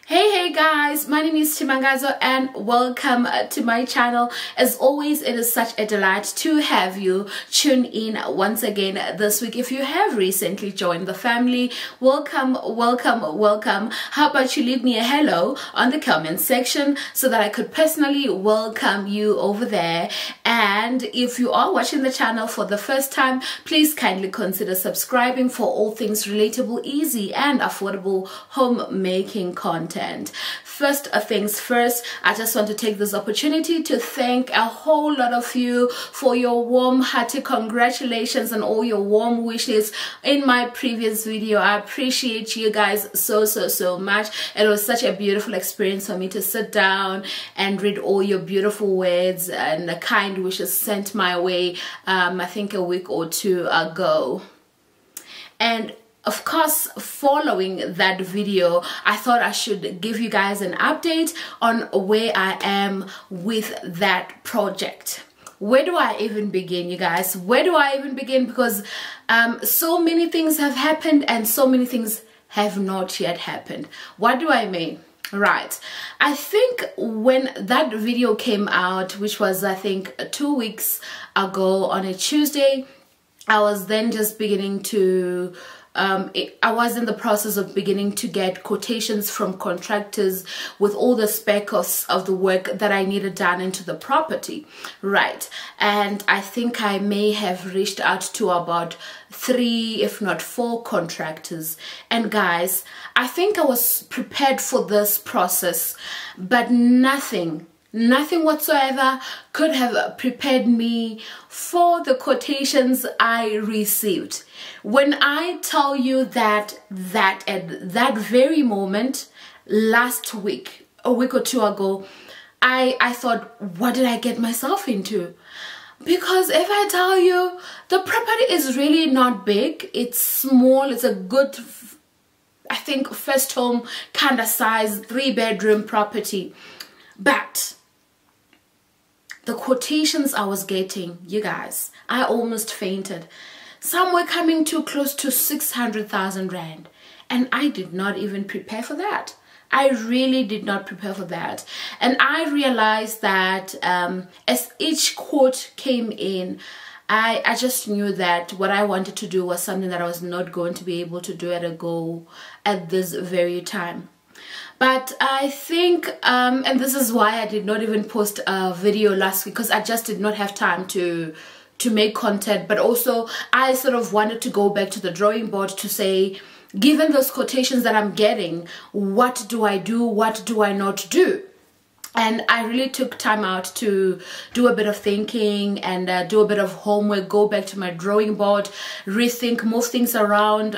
Hey guys, my name is Chimangazo and welcome to my channel. As always, it is such a delight to have you tune in once again this week. If you have recently joined the family, welcome. How about you leave me a hello on the comment section so that I could personally welcome you over there. And if you are watching the channel for the first time, please kindly consider subscribing for all things relatable, easy and affordable homemaking content. First things first, I just want to take this opportunity to thank a whole lot of you for your warm-hearted congratulations and all your warm wishes in my previous video. I appreciate you guys so much. It was such a beautiful experience for me to sit down and read all your beautiful words and the kind wishes sent my way I think a week or two ago. And of course, following that video, I thought I should give you guys an update on where I am with that project. Where do I even begin, you guys? Where do I even begin? Because so many things have happened and so many things have not yet happened. What do I mean? Right, I think when that video came out, which was I think 2 weeks ago on a Tuesday, I was then just beginning to I was in the process of beginning to get quotations from contractors with all the specs of the work that I needed done into the property, right? And I think I may have reached out to about 3 if not 4 contractors. And guys, I think I was prepared for this process, but nothing whatsoever could have prepared me for the quotations I received. When I tell you that at that very moment, last week, a week or two ago, I thought, what did I get myself into? Because if I tell you, the property is really not big, it's small, it's a good, I think, first home kind of size, 3-bedroom property. But the quotations I was getting, you guys, I almost fainted. Some were coming to close to 600,000 Rand. And I did not even prepare for that. I really did not prepare for that. And I realized that as each quote came in, I just knew that what I wanted to do was something that I was not going to be able to do at a go at this very time. But I think, and this is why I did not even post a video last week, because I just did not have time to make content. But also, I sort of wanted to go back to the drawing board to say, given those quotations that I'm getting, what do I do? What do I not do? And I really took time out to do a bit of thinking and do a bit of homework, go back to my drawing board, rethink, move things around.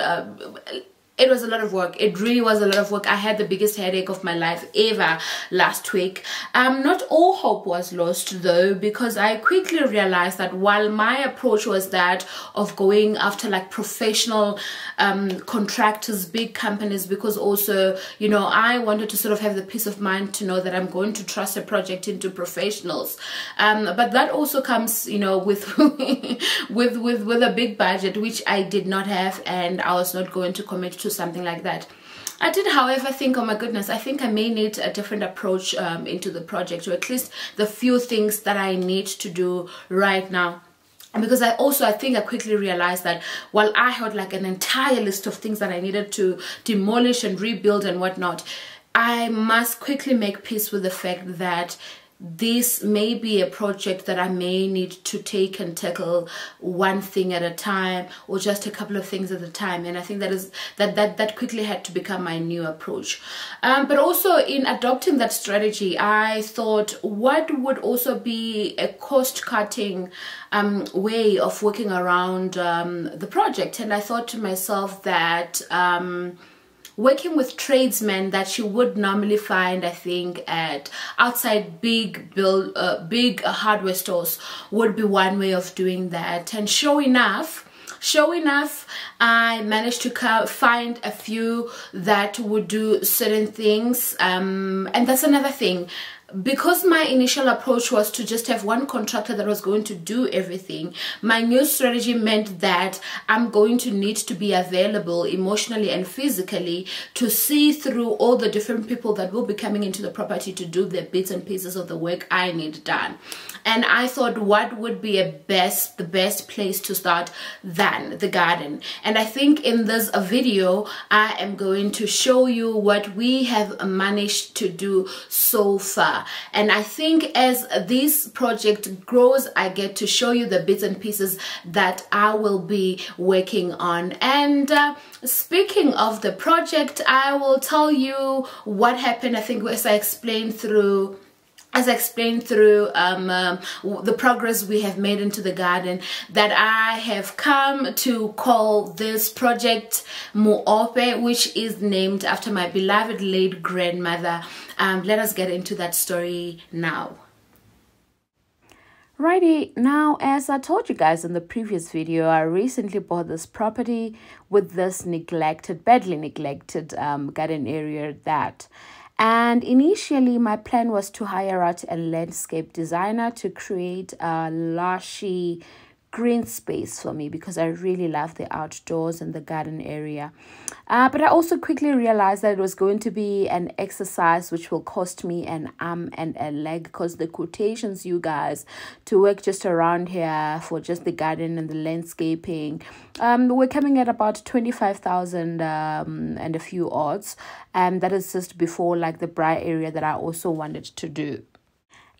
It was a lot of work. It really was a lot of work. I had the biggest headache of my life ever last week. Not all hope was lost though, because I quickly realized that while my approach was that of going after like professional contractors, big companies, because also, you know, I wanted to sort of have the peace of mind to know that I'm going to trust a project into professionals. But that also comes, you know, with with a big budget, which I did not have, and I was not going to commit to something like that. I did, however, think, oh my goodness, I think I may need a different approach into the project, or at least the few things that I need to do right now. Because I think I quickly realized that while I had like an entire list of things that I needed to demolish and rebuild and whatnot, I must quickly make peace with the fact that this may be a project that I may need to take and tackle one thing at a time, or just a couple of things at a time. And I think that quickly had to become my new approach. But also in adopting that strategy, I thought, what would also be a cost-cutting way of working around the project? And I thought to myself that working with tradesmen that you would normally find, I think, at outside big hardware stores would be one way of doing that. And sure enough, Sure enough, I managed to find a few that would do certain things, and that's another thing. Because my initial approach was to just have one contractor that was going to do everything, my new strategy meant that I'm going to need to be available emotionally and physically to see through all the different people that will be coming into the property to do the bits and pieces of the work I need done. And I thought, what would be the best place to start than the garden? And I think in this video, I am going to show you what we have managed to do so far. And I think as this project grows, I get to show you the bits and pieces that I will be working on. And speaking of the project, I will tell you what happened. I think as I explained through the progress we have made into the garden, that I have come to call this project Muofhe, which is named after my beloved late grandmother. Let us get into that story now. Righty, now as I told you guys in the previous video, I recently bought this property with this badly neglected garden area and initially my plan was to hire out a landscape designer to create a lushy green space for me, because I really love the outdoors and the garden area. But I also quickly realized that it was going to be an exercise which will cost me an arm and a leg, because the quotations, you guys, to work just around here for just the garden and the landscaping, we're coming at about 25,000 and a few odds, and that is just before like the bright area that I also wanted to do.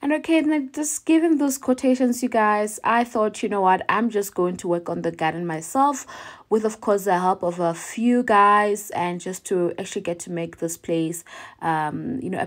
And okay, then just given those quotations, you guys, I thought, you know what, I'm just going to work on the garden myself, with of course the help of a few guys, and just to actually get to make this place a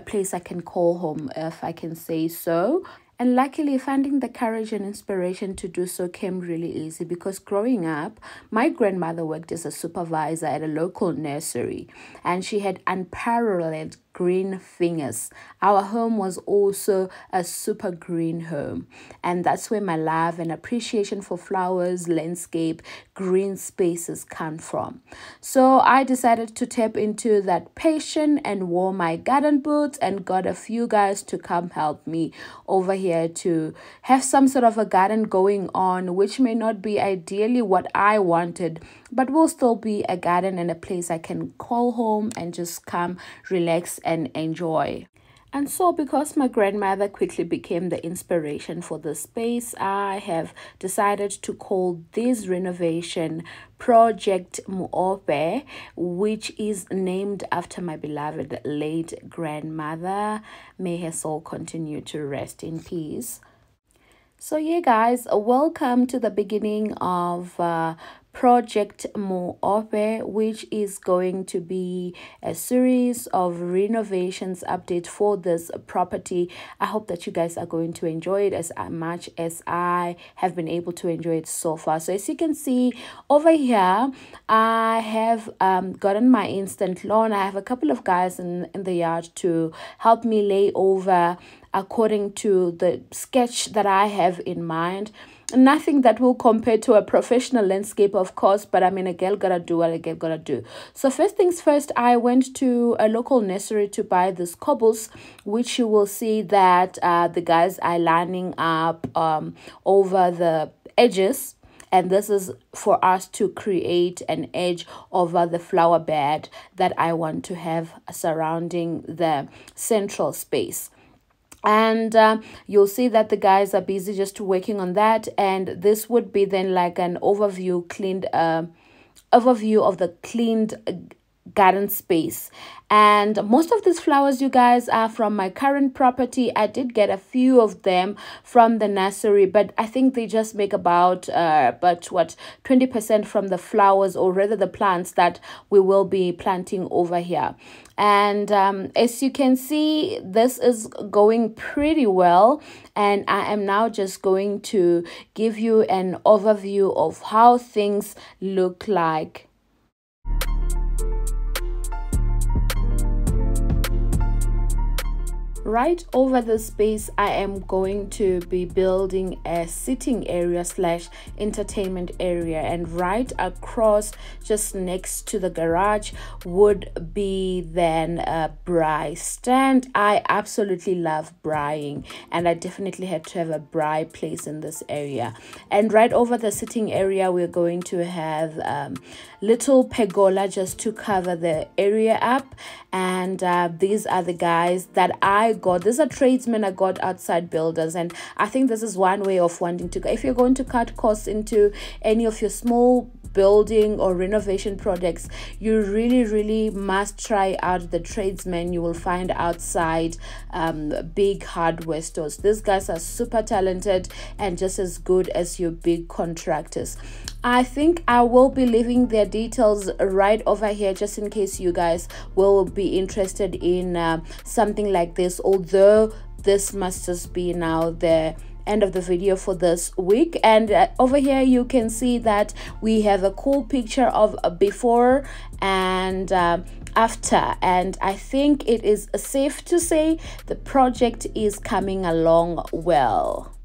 place I can call home, if I can say so. And luckily, finding the courage and inspiration to do so came really easy, because growing up, my grandmother worked as a supervisor at a local nursery, and she had unparalleled green fingers. Our home was also a super green home, and that's where my love and appreciation for flowers, landscape, green spaces come from. So I decided to tap into that passion and wore my garden boots and got a few guys to come help me over here to have some sort of a garden going on, which may not be ideally what I wanted, but will still be a garden and a place I can call home and just come, relax and enjoy. And so, because my grandmother quickly became the inspiration for the space, I have decided to call this renovation Project Muofhe, which is named after my beloved late grandmother. May her soul continue to rest in peace. So yeah, guys, welcome to the beginning of Project Muofhe, which is going to be a series of renovations update for this property. I hope that you guys are going to enjoy it as much as I have been able to enjoy it so far. So as you can see over here, I have gotten my instant lawn. I have a couple of guys in the yard to help me lay over according to the sketch that I have in mind. Nothing that will compare to a professional landscape, of course, but I mean, a girl gotta do what a girl gotta do. So first things first, I went to a local nursery to buy these cobbles, which you will see that the guys are lining up over the edges. And this is for us to create an edge over the flower bed that I want to have surrounding the central space. And you'll see that the guys are busy just working on that, and this would be then like an overview of the cleaned garden space. And most of these flowers, you guys, are from my current property. I did get a few of them from the nursery, but I think they just make about 20% from the flowers, or rather the plants that we will be planting over here. And as you can see, this is going pretty well, and I am now just going to give you an overview of how things look like. right over the space I am going to be building a sitting area slash entertainment area, and right across just next to the garage would be then a braai stand. I absolutely love braaiing, and I definitely had to have a braai place in this area. And right over the sitting area we're going to have little pergola just to cover the area up. And these are the guys that I got. These are tradesmen I got, outside builders, and I think this is one way of wanting to go. If you're going to cut costs into any of your small building or renovation projects, you really must try out the tradesmen you will find outside big hardware stores. These guys are super talented and just as good as your big contractors. I think I will be leaving their details right over here just in case you guys will be interested in something like this, although this must just be now the end of the video for this week. And over here you can see that we have a cool picture of before and after, and I think it is safe to say the project is coming along well.